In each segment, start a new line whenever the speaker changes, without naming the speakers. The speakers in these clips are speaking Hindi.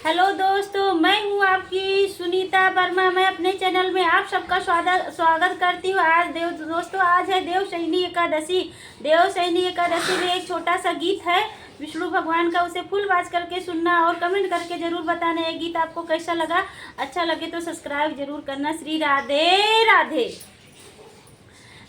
हेलो दोस्तों, मैं हूँ आपकी सुनीता वर्मा। मैं अपने चैनल में आप सबका स्वागत करती हूँ। आज है देवशयनी एकादशी। देवशयनी एकादशी में एक छोटा सा गीत है विष्णु भगवान का, उसे फुल वाच करके सुनना और कमेंट करके जरूर बताना ये गीत आपको कैसा लगा। अच्छा लगे तो सब्सक्राइब जरूर करना। श्री राधे राधे।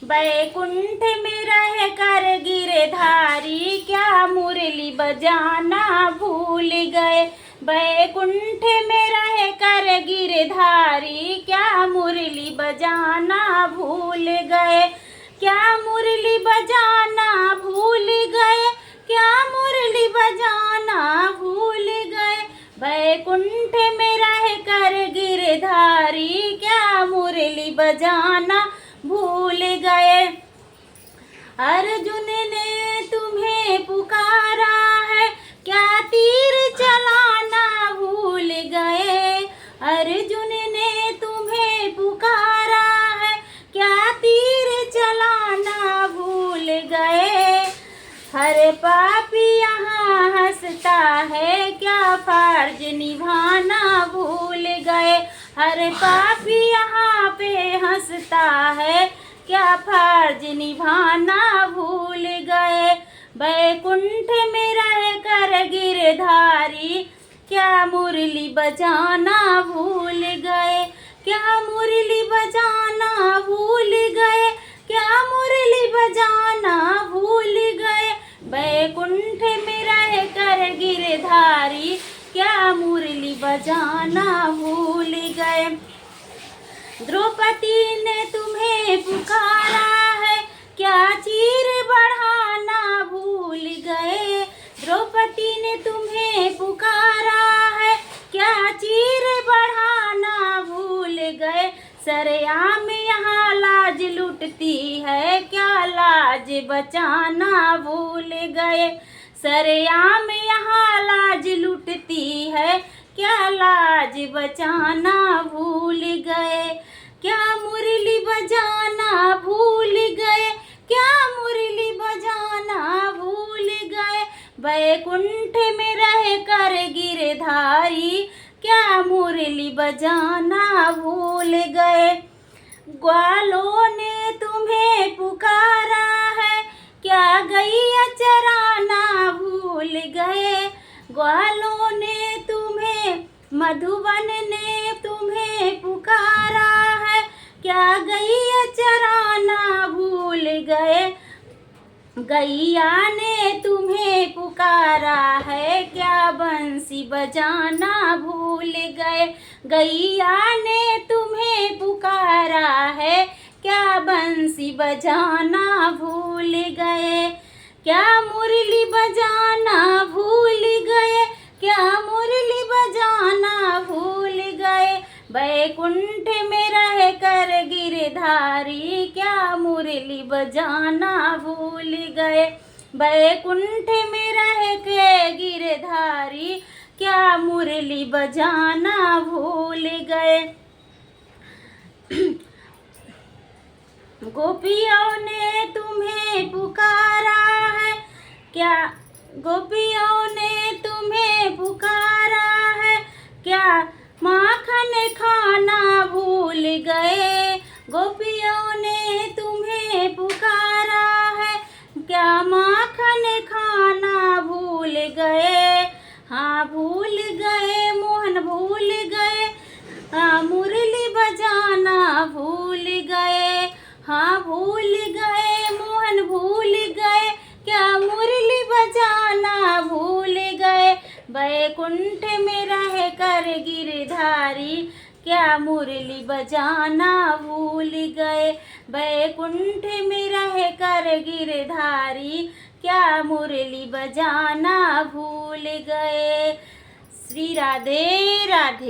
बैकुंठ में रह कर गिरधारी, क्या मुरली बजाना भूल गए। बैकुंठ में रह कर गिरधारी, क्या मुरली बजाना भूल गए। क्या मुरली बजाना भूल गए, क्या मुरली बजाना भूल गए। बैकुंठ में रह कर गिरधारी, क्या मुरली बजाना भूल गए। अर्जुन ने तुम्हें पुकारा है, क्या तीर चलाना भूल गए। अर्जुन ने तुम्हें पुकारा है, क्या तीर चलाना भूल गए। हर पापी यहाँ हंसता है, क्या फर्ज निभाना भूल गए। हर पापी यहाँ पे हंसता है, क्या फर्ज निभाना भूल गए। बैकुंठ में रह कर गिरधारी, क्या मुरली बजाना भूल गए। क्या मुरली बजाना भूल गए, क्या मुरली बजाना भूल गए। बैकुंठ में रह कर गिरधारी, क्या मुरली बजाना भूल गए। द्रौपदी ने तुम्हें पुकारा है, क्या चीर बढ़ाना भूल गए। द्रौपदी ने तुम्हें पुकारा है, क्या चीर बढ़ाना भूल गए। सरेआम यहाँ लाज लुटती है, क्या लाज बचाना भूल गए। सरेआम यहाँ लाज लुटती है, क्या लाज बचाना भूल गए। क्या मुरली बजाना भूल गए, क्या मुरली बजाना भूल गए। बैकुंठ में रह कर गिरधारी, क्या मुरली बजाना भूल गए। ग्वालों ने तुम्हें पुकारा है, क्या गैया चराना भूल गए। ग्वालों ने तुम्हें, मधुबन ने तुम्हें पुकारा है, क्या गैया चराना भूल गए। गैया ने तुम्हें पुकारा है, क्या बंसी बजाना भूल गए। गैया ने तुम्हें पुकारा है, क्या बंसी बजाना भूल गए। क्या मुरली बजाना भूल गए, क्या मुरली बजाना भूल गए। बैकुंठ में रह कर गिरधारी, क्या मुरली बजाना भूल गए। बैकुंठ में रह के गिरधारी, क्या मुरली बजाना भूल गए। गोपियों ने तुम्हें पुकारा है, क्या गोपियों ने तुम्हें पुकारा है, क्या माखन खाना भूल गए। गोपियों ने तुम्हें पुकारा है, क्या माखन खाना भूल गए। हाँ भूल गए, मोहन भूल गए, हाँ मुरली बजाना भूल गए। हाँ भूल गए, मोहन भूल गए, क्या मुरली बजाना भूल गए। बैकुंठ में रह कर गिरधारी, क्या मुरली बजाना भूल गए। बैकुंठ में रह कर गिरधारी, क्या मुरली बजाना भूल गए। श्री राधे राधे।